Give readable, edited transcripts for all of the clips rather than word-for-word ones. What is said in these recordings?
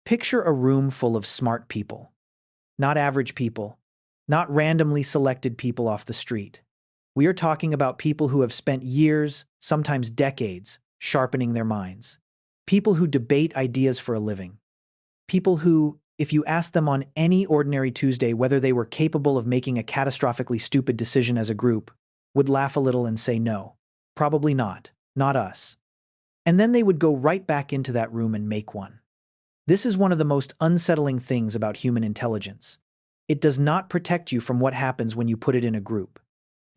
Picture a room full of smart people. Not average people, not randomly selected people off the street. We are talking about people who have spent years, sometimes decades, sharpening their minds. People who debate ideas for a living. People who, if you asked them on any ordinary Tuesday whether they were capable of making a catastrophically stupid decision as a group, would laugh a little and say no. Probably not. Not us. And then they would go right back into that room and make one. This is one of the most unsettling things about human intelligence. It does not protect you from what happens when you put it in a group.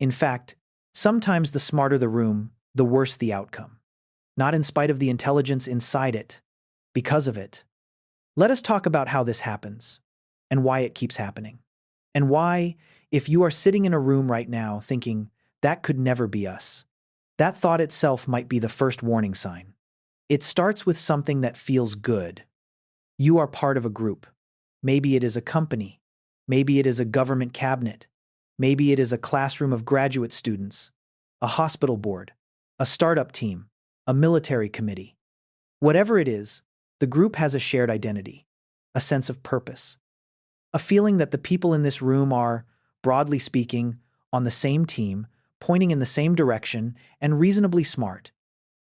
In fact, sometimes the smarter the room, the worse the outcome. Not in spite of the intelligence inside it, because of it. Let us talk about how this happens, and why it keeps happening. And why, if you are sitting in a room right now thinking, that could never be us, that thought itself might be the first warning sign. It starts with something that feels good. You are part of a group. Maybe it is a company. Maybe it is a government cabinet. Maybe it is a classroom of graduate students, a hospital board, a startup team, a military committee. Whatever it is, the group has a shared identity, a sense of purpose, a feeling that the people in this room are, broadly speaking, on the same team, pointing in the same direction, and reasonably smart.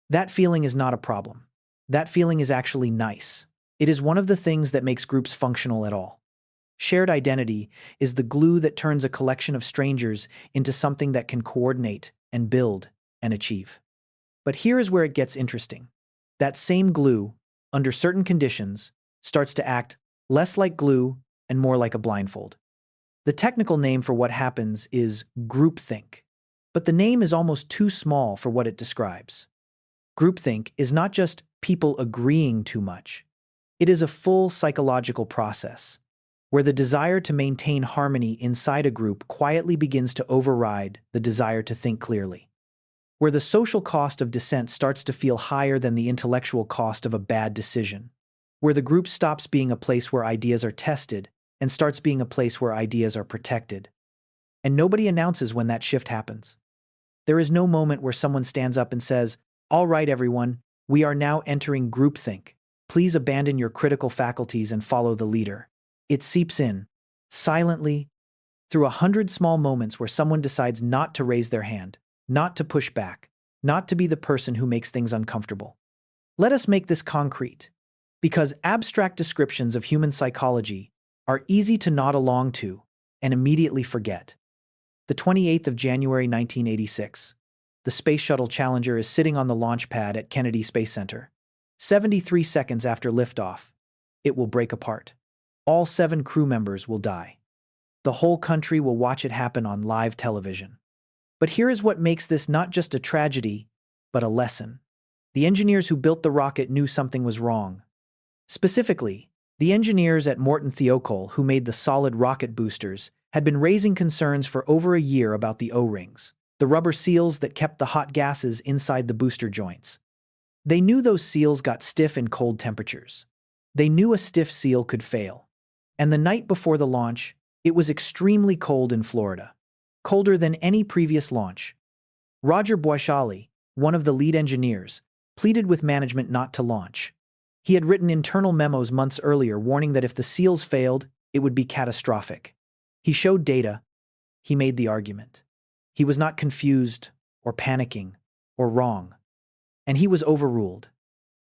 That feeling is not a problem. That feeling is actually nice. It is one of the things that makes groups functional at all. Shared identity is the glue that turns a collection of strangers into something that can coordinate and build and achieve. But here is where it gets interesting. That same glue, under certain conditions, starts to act less like glue and more like a blindfold. The technical name for what happens is groupthink, but the name is almost too small for what it describes. Groupthink is not just people agreeing too much. It is a full psychological process, where the desire to maintain harmony inside a group quietly begins to override the desire to think clearly. Where the social cost of dissent starts to feel higher than the intellectual cost of a bad decision. Where the group stops being a place where ideas are tested and starts being a place where ideas are protected. And nobody announces when that shift happens. There is no moment where someone stands up and says, "All right, everyone, we are now entering groupthink. Please abandon your critical faculties and follow the leader." It seeps in, silently, through 100 small moments where someone decides not to raise their hand, not to push back, not to be the person who makes things uncomfortable. Let us make this concrete, because abstract descriptions of human psychology are easy to nod along to and immediately forget. The 28th of January 1986. The Space Shuttle Challenger is sitting on the launch pad at Kennedy Space Center. 73 seconds after liftoff, it will break apart. All 7 crew members will die. The whole country will watch it happen on live television. But here is what makes this not just a tragedy, but a lesson. The engineers who built the rocket knew something was wrong. Specifically, the engineers at Morton Thiokol who made the solid rocket boosters had been raising concerns for over a year about the O-rings, the rubber seals that kept the hot gases inside the booster joints. They knew those seals got stiff in cold temperatures. They knew a stiff seal could fail. And the night before the launch, it was extremely cold in Florida. Colder than any previous launch. Roger Boishaly, one of the lead engineers, pleaded with management not to launch. He had written internal memos months earlier warning that if the seals failed, it would be catastrophic. He showed data. He made the argument. He was not confused or panicking or wrong. And he was overruled.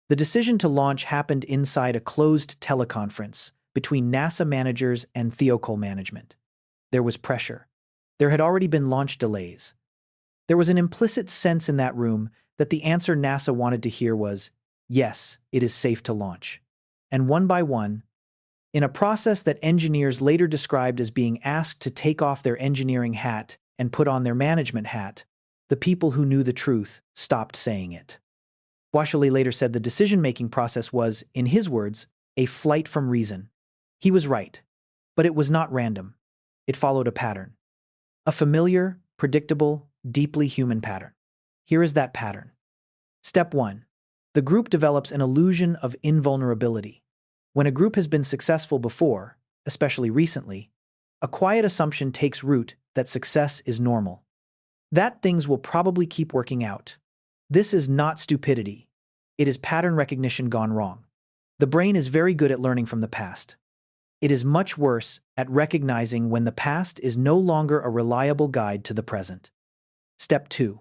The decision to launch happened inside a closed teleconference between NASA managers and Thiokol management. There was pressure. There had already been launch delays. There was an implicit sense in that room that the answer NASA wanted to hear was, yes, it is safe to launch. And one by one, in a process that engineers later described as being asked to take off their engineering hat and put on their management hat, the people who knew the truth stopped saying it. Boishaly later said the decision-making process was, in his words, a flight from reason. He was right, but it was not random. It followed a pattern. A familiar, predictable, deeply human pattern. Here is that pattern. Step 1. The group develops an illusion of invulnerability. When a group has been successful before, especially recently, a quiet assumption takes root that success is normal. That things will probably keep working out. This is not stupidity. It is pattern recognition gone wrong. The brain is very good at learning from the past. It is much worse at recognizing when the past is no longer a reliable guide to the present. Step 2.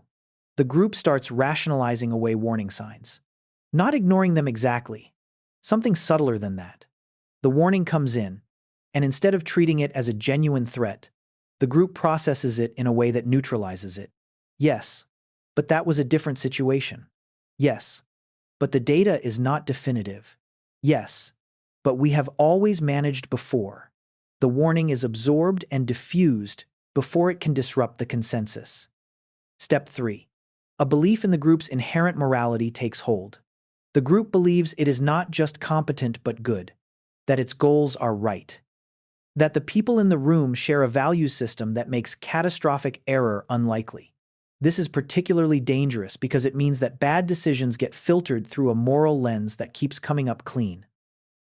The group starts rationalizing away warning signs. Not ignoring them exactly. Something subtler than that. The warning comes in, and instead of treating it as a genuine threat, the group processes it in a way that neutralizes it. Yes, but that was a different situation. Yes, but the data is not definitive. Yes, but we have always managed before. The warning is absorbed and diffused before it can disrupt the consensus. Step 3. A belief in the group's inherent morality takes hold. The group believes it is not just competent but good, that its goals are right, that the people in the room share a value system that makes catastrophic error unlikely. This is particularly dangerous because it means that bad decisions get filtered through a moral lens that keeps coming up clean.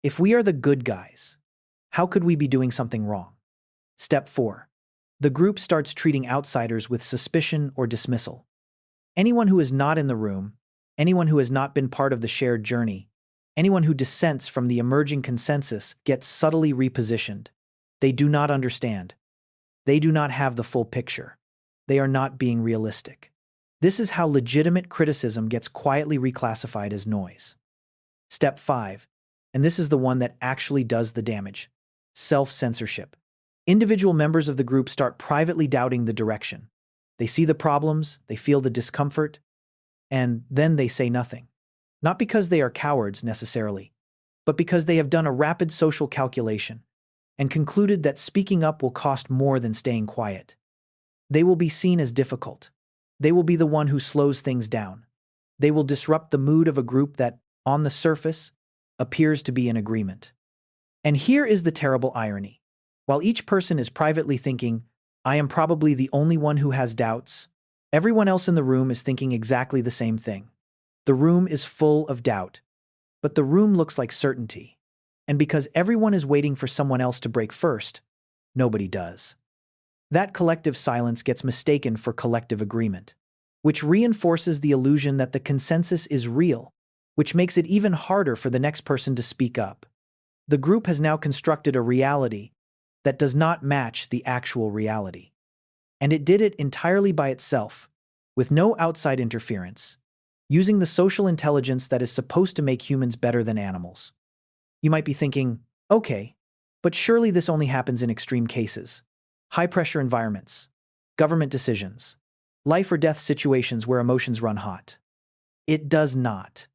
If we are the good guys, how could we be doing something wrong? Step 4. The group starts treating outsiders with suspicion or dismissal. Anyone who is not in the room, anyone who has not been part of the shared journey, anyone who dissents from the emerging consensus gets subtly repositioned. They do not understand. They do not have the full picture. They are not being realistic. This is how legitimate criticism gets quietly reclassified as noise. Step 5, and this is the one that actually does the damage: self-censorship. Individual members of the group start privately doubting the direction. They see the problems, they feel the discomfort, and then they say nothing. Not because they are cowards necessarily, but because they have done a rapid social calculation and concluded that speaking up will cost more than staying quiet. They will be seen as difficult. They will be the one who slows things down. They will disrupt the mood of a group that, on the surface, appears to be in agreement. And here is the terrible irony. While each person is privately thinking, "I am probably the only one who has doubts," everyone else in the room is thinking exactly the same thing. The room is full of doubt, but the room looks like certainty. And because everyone is waiting for someone else to break first, nobody does. That collective silence gets mistaken for collective agreement, which reinforces the illusion that the consensus is real, which makes it even harder for the next person to speak up. The group has now constructed a reality that does not match the actual reality. And it did it entirely by itself, with no outside interference, using the social intelligence that is supposed to make humans better than animals. You might be thinking, okay, but surely this only happens in extreme cases. High-pressure environments, government decisions, life or death situations where emotions run hot. It does not.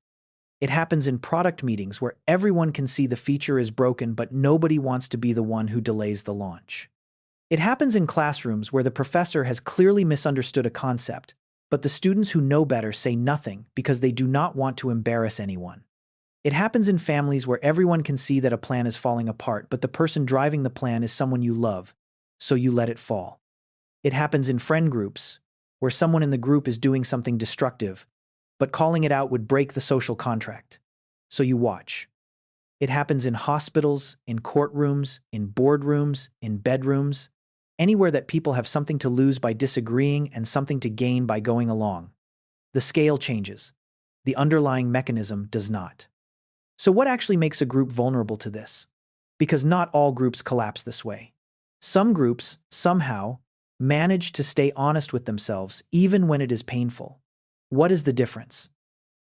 It happens in product meetings where everyone can see the feature is broken but nobody wants to be the one who delays the launch. It happens in classrooms where the professor has clearly misunderstood a concept, but the students who know better say nothing because they do not want to embarrass anyone. It happens in families where everyone can see that a plan is falling apart, but the person driving the plan is someone you love, so you let it fall. It happens in friend groups, where someone in the group is doing something destructive, but calling it out would break the social contract, so you watch. It happens in hospitals, in courtrooms, in boardrooms, in bedrooms, anywhere that people have something to lose by disagreeing and something to gain by going along. The scale changes. The underlying mechanism does not. So what actually makes a group vulnerable to this? Because not all groups collapse this way. Some groups, somehow, manage to stay honest with themselves even when it is painful. What is the difference?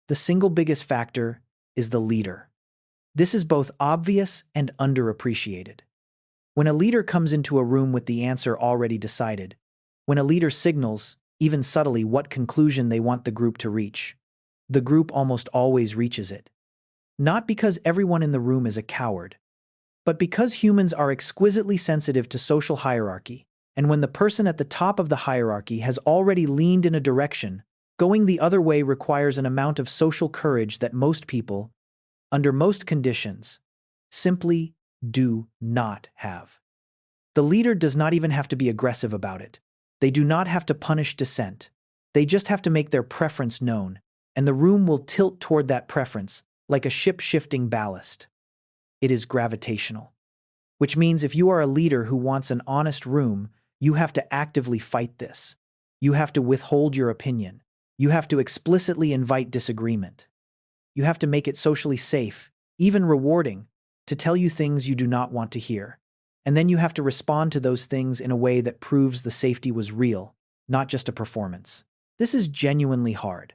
The single biggest factor is the leader. This is both obvious and underappreciated. When a leader comes into a room with the answer already decided, when a leader signals, even subtly, what conclusion they want the group to reach, the group almost always reaches it. Not because everyone in the room is a coward, but because humans are exquisitely sensitive to social hierarchy, and when the person at the top of the hierarchy has already leaned in a direction, going the other way requires an amount of social courage that most people, under most conditions, simply do not have. The leader does not even have to be aggressive about it. They do not have to punish dissent. They just have to make their preference known, and the room will tilt toward that preference, like a ship shifting ballast. It is gravitational. Which means if you are a leader who wants an honest room, you have to actively fight this. You have to withhold your opinion. You have to explicitly invite disagreement. You have to make it socially safe, even rewarding, to tell you things you do not want to hear. And then you have to respond to those things in a way that proves the safety was real, not just a performance. This is genuinely hard.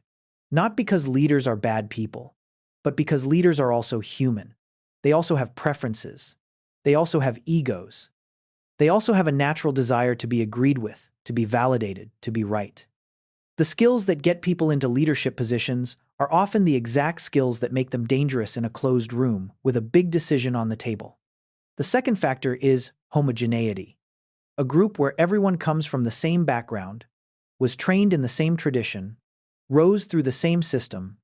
Not because leaders are bad people, but because leaders are also human. They also have preferences. They also have egos. They also have a natural desire to be agreed with, to be validated, to be right. The skills that get people into leadership positions are often the exact skills that make them dangerous in a closed room with a big decision on the table. The second factor is homogeneity. A group where everyone comes from the same background, was trained in the same tradition, rose through the same system,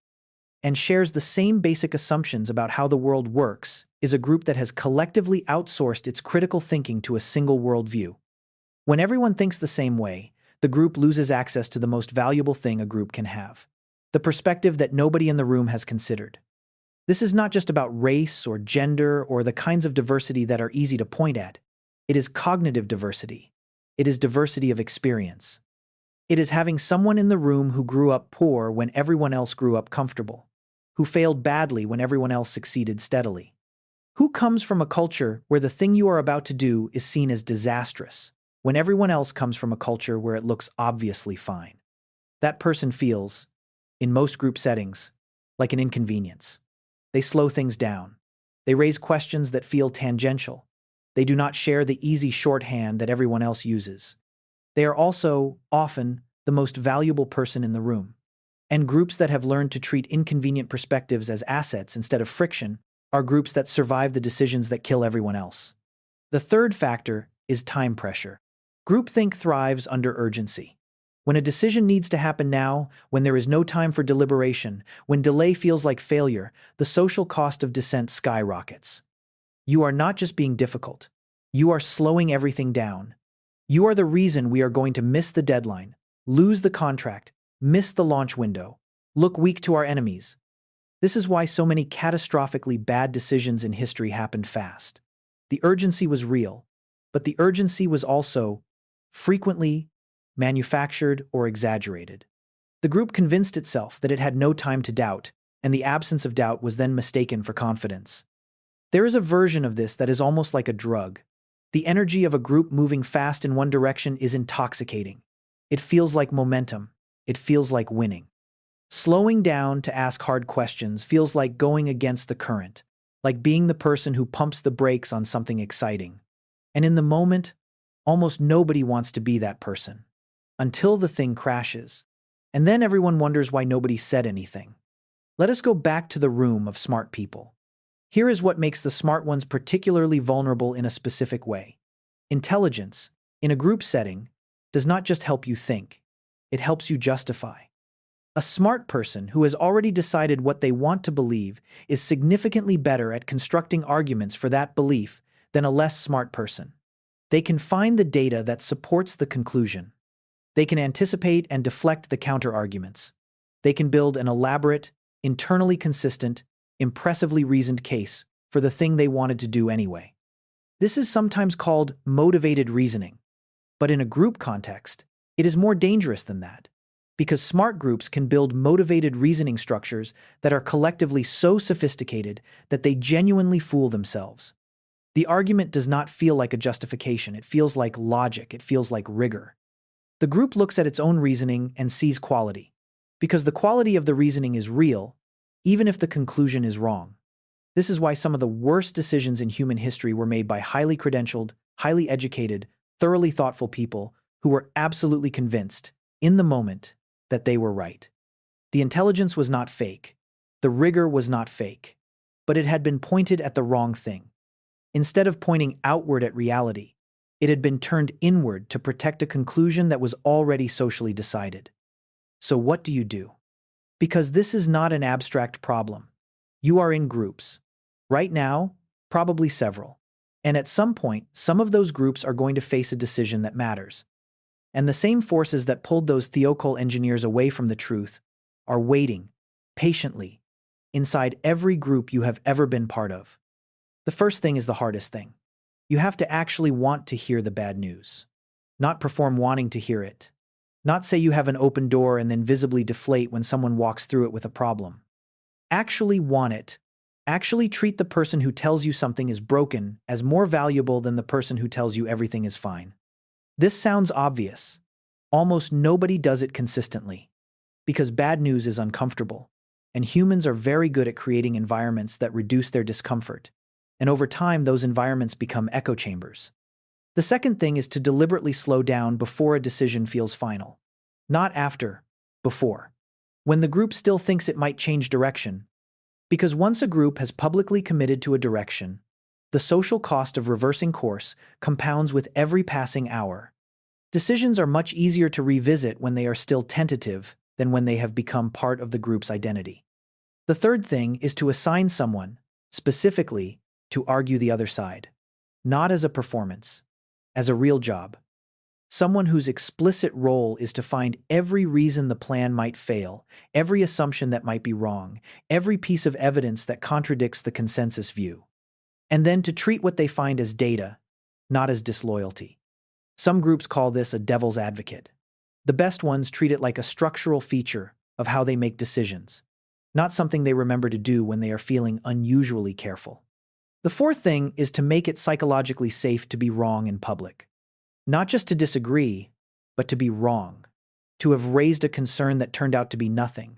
and shares the same basic assumptions about how the world works is a group that has collectively outsourced its critical thinking to a single worldview. When everyone thinks the same way, the group loses access to the most valuable thing a group can have: the perspective that nobody in the room has considered. This is not just about race or gender or the kinds of diversity that are easy to point at. It is cognitive diversity. It is diversity of experience. It is having someone in the room who grew up poor when everyone else grew up comfortable, who failed badly when everyone else succeeded steadily, who comes from a culture where the thing you are about to do is seen as disastrous, when everyone else comes from a culture where it looks obviously fine. That person feels, in most group settings, like an inconvenience. They slow things down. They raise questions that feel tangential. They do not share the easy shorthand that everyone else uses. They are also, often, the most valuable person in the room. And groups that have learned to treat inconvenient perspectives as assets instead of friction are groups that survive the decisions that kill everyone else. The third factor is time pressure. Groupthink thrives under urgency. When a decision needs to happen now, when there is no time for deliberation, when delay feels like failure, the social cost of dissent skyrockets. You are not just being difficult. You are slowing everything down. You are the reason we are going to miss the deadline, lose the contract, miss the launch window, look weak to our enemies. This is why so many catastrophically bad decisions in history happened fast. The urgency was real, but the urgency was also, frequently, manufactured or exaggerated. The group convinced itself that it had no time to doubt, and the absence of doubt was then mistaken for confidence. There is a version of this that is almost like a drug. The energy of a group moving fast in one direction is intoxicating. It feels like momentum. It feels like winning. Slowing down to ask hard questions feels like going against the current, like being the person who pumps the brakes on something exciting. And in the moment, almost nobody wants to be that person. Until the thing crashes. And then everyone wonders why nobody said anything. Let us go back to the room of smart people. Here is what makes the smart ones particularly vulnerable in a specific way. Intelligence, in a group setting, does not just help you think. It helps you justify. A smart person who has already decided what they want to believe is significantly better at constructing arguments for that belief than a less smart person. They can find the data that supports the conclusion. They can anticipate and deflect the counter-arguments. They can build an elaborate, internally consistent, impressively reasoned case for the thing they wanted to do anyway. This is sometimes called motivated reasoning, but in a group context, it is more dangerous than that, because smart groups can build motivated reasoning structures that are collectively so sophisticated that they genuinely fool themselves. The argument does not feel like a justification, it feels like logic, it feels like rigor. The group looks at its own reasoning and sees quality, because the quality of the reasoning is real, even if the conclusion is wrong. This is why some of the worst decisions in human history were made by highly credentialed, highly educated, thoroughly thoughtful people who were absolutely convinced, in the moment, that they were right. The intelligence was not fake. The rigor was not fake. But it had been pointed at the wrong thing. Instead of pointing outward at reality, it had been turned inward to protect a conclusion that was already socially decided. So what do you do? Because this is not an abstract problem. You are in groups. Right now, probably several. And at some point, some of those groups are going to face a decision that matters. And the same forces that pulled those theocol engineers away from the truth are waiting, patiently, inside every group you have ever been part of. The first thing is the hardest thing. You have to actually want to hear the bad news. Not perform wanting to hear it. Not say you have an open door and then visibly deflate when someone walks through it with a problem. Actually want it. Actually treat the person who tells you something is broken as more valuable than the person who tells you everything is fine. This sounds obvious. Almost nobody does it consistently. Because bad news is uncomfortable, and humans are very good at creating environments that reduce their discomfort. And over time, those environments become echo chambers. The second thing is to deliberately slow down before a decision feels final. Not after, before. When the group still thinks it might change direction. Because once a group has publicly committed to a direction, the social cost of reversing course compounds with every passing hour. Decisions are much easier to revisit when they are still tentative than when they have become part of the group's identity. The third thing is to assign someone, specifically, to argue the other side. Not as a performance, as a real job. Someone whose explicit role is to find every reason the plan might fail, every assumption that might be wrong, every piece of evidence that contradicts the consensus view. And then to treat what they find as data, not as disloyalty. Some groups call this a devil's advocate. The best ones treat it like a structural feature of how they make decisions, not something they remember to do when they are feeling unusually careful. The fourth thing is to make it psychologically safe to be wrong in public. Not just to disagree, but to be wrong. To have raised a concern that turned out to be nothing.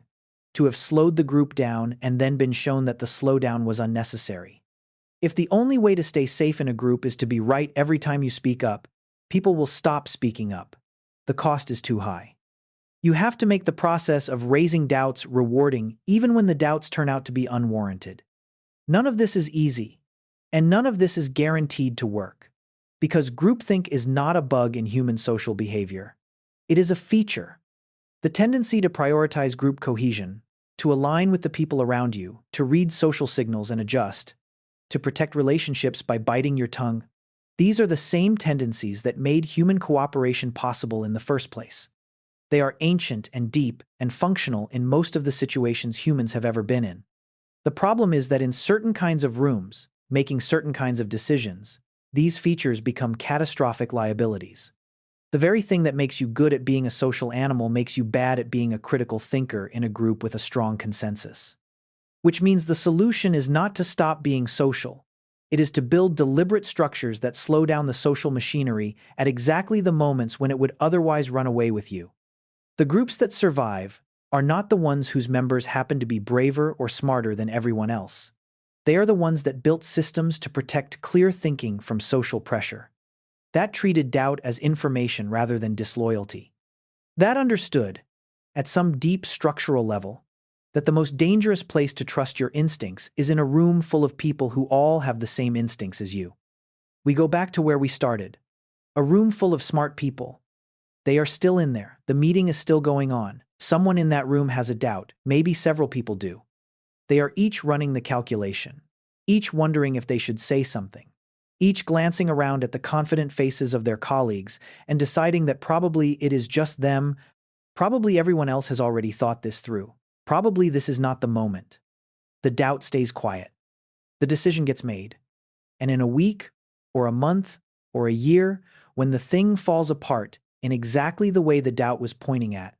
To have slowed the group down and then been shown that the slowdown was unnecessary. If the only way to stay safe in a group is to be right every time you speak up, people will stop speaking up. The cost is too high. You have to make the process of raising doubts rewarding even when the doubts turn out to be unwarranted. None of this is easy, and none of this is guaranteed to work. Because groupthink is not a bug in human social behavior. It is a feature. The tendency to prioritize group cohesion, to align with the people around you, to read social signals and adjust, to protect relationships by biting your tongue. These are the same tendencies that made human cooperation possible in the first place. They are ancient and deep and functional in most of the situations humans have ever been in. The problem is that in certain kinds of rooms, making certain kinds of decisions, these features become catastrophic liabilities. The very thing that makes you good at being a social animal makes you bad at being a critical thinker in a group with a strong consensus. Which means the solution is not to stop being social. It is to build deliberate structures that slow down the social machinery at exactly the moments when it would otherwise run away with you. The groups that survive are not the ones whose members happen to be braver or smarter than everyone else. They are the ones that built systems to protect clear thinking from social pressure. That treated doubt as information rather than disloyalty. That understood, at some deep structural level, that the most dangerous place to trust your instincts is in a room full of people who all have the same instincts as you. We go back to where we started. A room full of smart people. They are still in there. The meeting is still going on. Someone in that room has a doubt. Maybe several people do. They are each running the calculation, each wondering if they should say something, each glancing around at the confident faces of their colleagues and deciding that probably it is just them, probably everyone else has already thought this through, probably this is not the moment. The doubt stays quiet. The decision gets made. And in a week, or a month, or a year, when the thing falls apart in exactly the way the doubt was pointing at,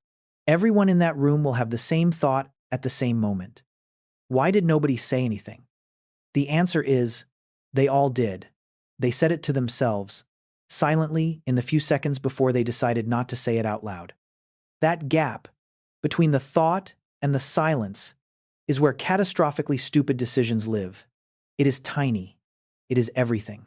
everyone in that room will have the same thought at the same moment. Why did nobody say anything? The answer is, they all did. They said it to themselves, silently, in the few seconds before they decided not to say it out loud. That gap between the thought and the silence is where catastrophically stupid decisions live. It is tiny. It is everything.